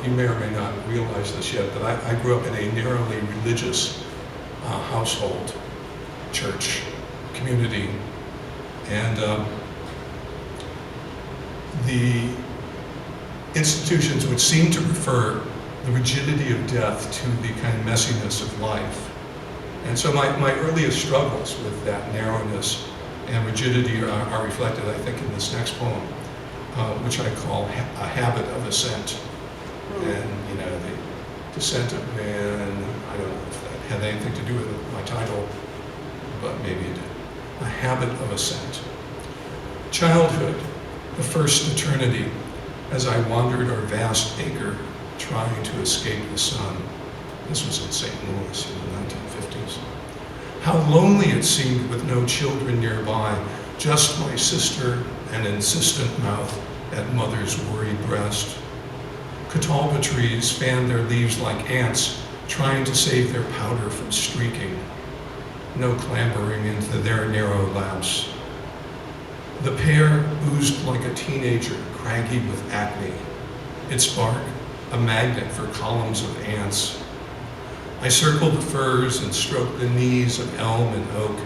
you may or may not realize this yet, but I grew up in a narrowly religious household, church, community, and the institutions would seem to prefer the rigidity of death to the kind of messiness of life. And so my earliest struggles with that narrowness and rigidity are reflected, I think, in this next poem, which I call A Habit of Ascent. And, you know, the descent of man, I don't know if that had anything to do with my title, but maybe it did. A habit of ascent. Childhood, the first eternity, as I wandered our vast acre, trying to escape the sun. This was in St. Louis in the 1950s. How lonely it seemed with no children nearby, just my sister and insistent mouth at mother's worried breast. Catalpa trees fanned their leaves like ants, trying to save their powder from streaking. No clambering into their narrow laps. The pear oozed like a teenager, craggy with acne. Its bark, a magnet for columns of ants. I circled the firs and stroked the knees of elm and oak,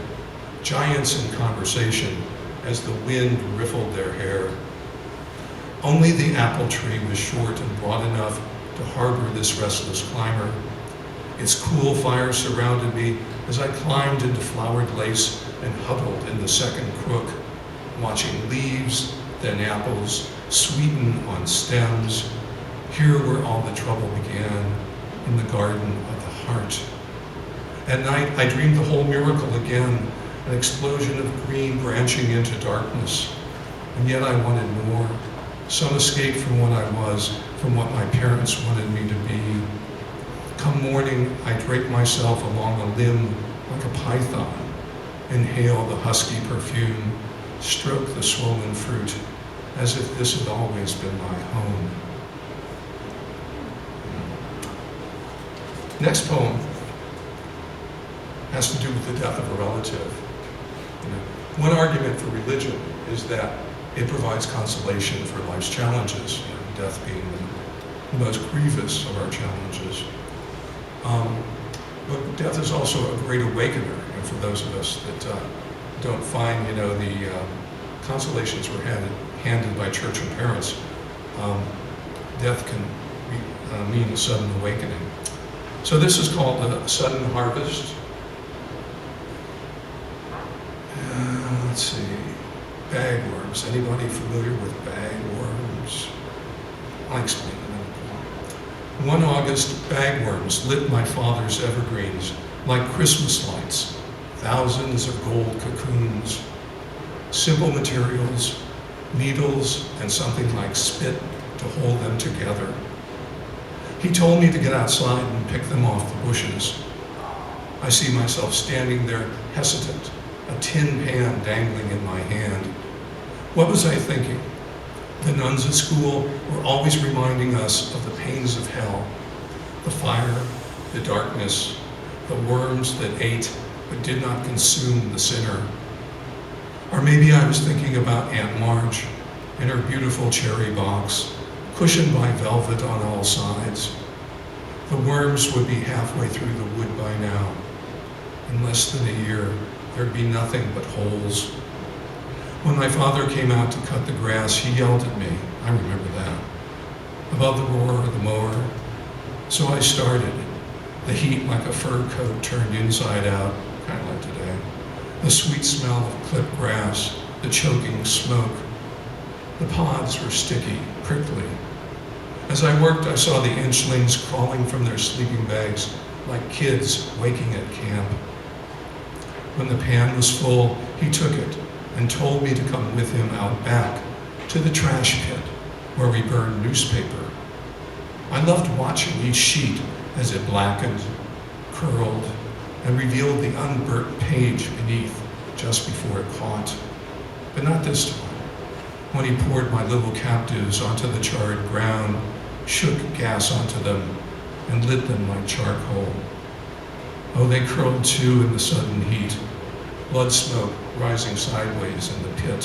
giants in conversation as the wind riffled their hair. Only the apple tree was short and broad enough to harbor this restless climber. Its cool fire surrounded me as I climbed into flowered lace and huddled in the second crook, watching leaves, then apples, sweeten on stems. Here where all the trouble began, in the garden of the heart. At night, I dreamed the whole miracle again, an explosion of green branching into darkness. And yet I wanted more, some escape from what I was, from what my parents wanted me to be. Come morning, I drape myself along a limb like a python, inhale the husky perfume, stroke the swollen fruit, as if this had always been my home. Next poem has to do with the death of a relative. One argument for religion is that it provides consolation for life's challenges, death being the most grievous of our challenges. But death is also a great awakener, for those of us that don't find, the consolations we're handed by church and parents. Death can mean a sudden awakening. So this is called a sudden harvest. Let's see, bagworms. Anybody familiar with bagworms? I'll explain them. One August, bagworms lit my father's evergreens like Christmas lights, thousands of gold cocoons, simple materials, needles, and something like spit to hold them together. He told me to get outside and pick them off the bushes. I see myself standing there hesitant, a tin pan dangling in my hand. What was I thinking? The nuns at school were always reminding us of the pains of hell, the fire, the darkness, the worms that ate but did not consume the sinner. Or maybe I was thinking about Aunt Marge in her beautiful cherry box, cushioned by velvet on all sides. The worms would be halfway through the wood by now. In less than a year, there'd be nothing but holes. When my father came out to cut the grass, he yelled at me. I remember that. Above the roar of the mower. So I started. The heat like a fur coat turned inside out, kind of like today. The sweet smell of clipped grass, the choking smoke. The pods were sticky, prickly. As I worked, I saw the inchlings crawling from their sleeping bags like kids waking at camp. When the pan was full, he took it and told me to come with him out back to the trash pit where we burned newspaper. I loved watching each sheet as it blackened, curled, and revealed the unburnt page beneath just before it caught. But not this time. When he poured my little captives onto the charred ground, shook gas onto them, and lit them like charcoal. Oh, they curled too in the sudden heat, blood smoke rising sideways in the pit.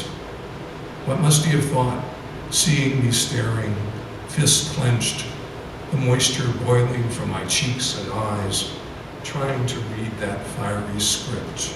What must he have thought, seeing me staring, fists clenched, the moisture boiling from my cheeks and eyes, trying to read that fiery script.